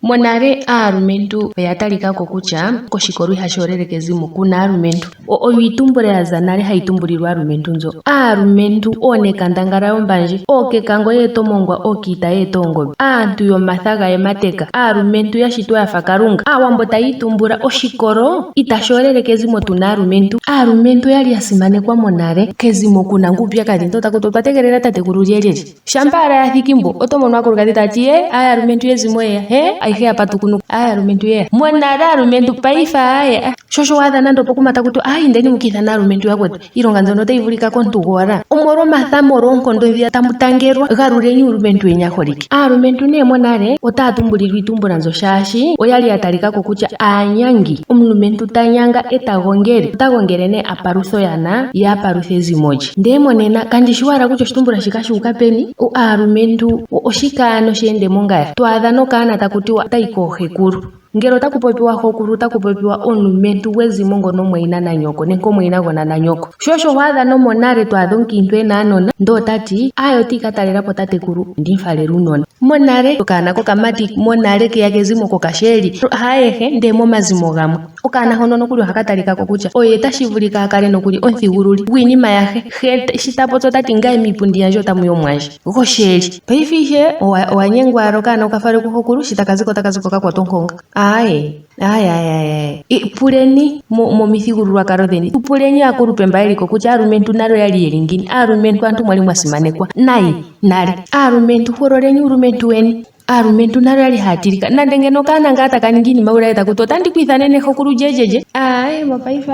Monale aalumentu oya talikako kutya koshikolo ihashi oleleke ezimo kuna aalumentu. Oyo iitumbula yaza nale hayi tumbulilwa aalumentu nzo. Aalumentu oonekandangala yombandje, ookekango yeeta omongwa, ookiita yeeta oongombe, aantu yomatha gaye mateka, aalumentu yashitwa yafa Kalunga. Aawambo taya itumbula oshikolo itashi oleleke ezimo tuna aalumentu. Aalumentu yali yasimanekwa monale kezimo kuna nguupyakadhi nto takuti otwa tegelela tatekulu lyelye. Shampa ala yathiki mbo oto mono aakulukadhi tati aalumentu yezimo yeya aihe yapatukunuka aalumentu yeya. Monale aalumentu paife shosho waadha nando pokuma takuti indeni mukithana aalumentu yakwetu ilonga nzono otayi vulika komuntu gowala. Omolwa omatha molwa oonkondo dhiya tamu tangelwa galuleni ulumentu weni aholike. Aalumentu monale otaya tumbulilwa iitumbula nzo shaashi oyali ya talikako kutya aanyangi. Omulumentu tanyanga eta gongele. Ota gongele apaluthe oyana ye apaluthe ezimo lye. Ndee monena kandishi wala kutya oshitumbula shika shuuka peni. Aalumentu oshikaano sheende mongaya. Twaadha nokaana takutiwa otayi koohekulu. Ngele otaku popiwa hokulu otaku popiwa omulumentu gwezimo ngono omwaina nanyoko nenge omwaina gona nanyoko. Shosho waadha nomonale twaadha omukiintu ena aanona ndee otati otii katalelapo tatekulu ndimufalele uunona. Monale okaana kokamati monale keya kezimo kokasheli haayehe ndee momazimo gamwe okaana hono nokuli ohaka talikako kutya oye tashi vulika akale nokuli omuthigululi gwiinima yahe. Shi tapopyi otati ngaye miipundi yandje otamuya omwandje gosheli. Paife ihe owanyengwa ala okaana okafale kuhokulu shi takaziko kakwata onkonga. Puleni momithigululwakalo dheni. Puleni aakulupe mba yeliko kutya aalumentu nale yali yeli ngini. Aalumentu aantu mwali mwasimanekwa nayi nale. Aalumentu hololeni ulumentu weni. Aalumentu nale yali haatilika nande ngeno okaana ngaa taka ningi iinima ula takuti otandi kwiithanene hekulu lyejeje. Mopaife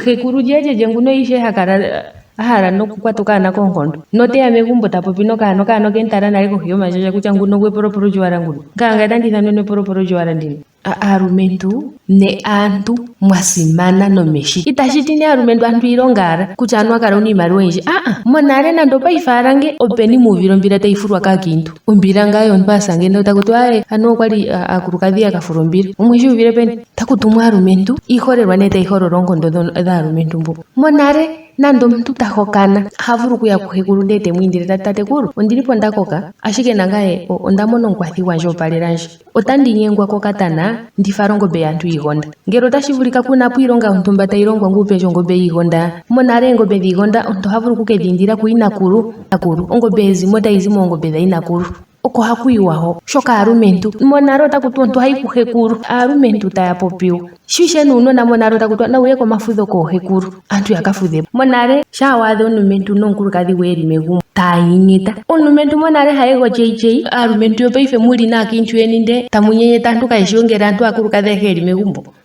hekulu lyejeje nguno ishe hakala ahala nokukwata okaana koonkondo. Noteya megumbo tapopi nokaana okentala nale kohi yomandjandja kutya nguno gwepolopolo lyowala nguno. Ngaanga tandi ithanene epolopolo lyowala ndino. Aalumentu ne aantu mwasimana nomeshi. Itashiti aalumentu aantu ilonga ala kutya anu akala una iimaliwa oyindji. Monale nando paife alange openi muuvila ombila tayi fulwa kaakiintu. Ombila ngaa yomuntu asange ndo takuti anu okwali aakulukadhi yakafula ombila. Omwishi uvile peni takutumwa aalumentu iholelwa tayi holola oonkondo dhaalumentu mbo. Monale nando omuntu tahokana havulu kuya kuhekulu ndee temwiindile tatekulu ondilipo ndakoka ashike nangaye ondamona omukwathi gwandje opalelandje. Otandi nyengwa kokatana ndifale ongombe yaantu yiigonda. Ngele otashi vulika kunapo iilonga yontumba tayi longwa nguupeshi ongombe yiigonda. Monale eengombe dhiigonda omuntu ohavulu kukedhiindila kuinakulu. Ongombe yezimo tayi zi moongombe dhainakulu. Oko hakuyiwa ho. Shoka aalumentu monale otakuti omuntu hayi kuhekulu. Aalumentu taya popiwa. Shishe nuunona monale otakuti nawuye komafudho koohekulu. Aantu yakafudhepo. Monale shaa waadha omulumentu nomukulukadhi weli megumbo taya nyenyeta. Omulumentu monale hayego cheyi. Aalumentu yopaife muli naakiintu yeni ndee tamu nyenyeta aantu kayeshi ngele aantu aakulukadhi ayehe yeli megumbo.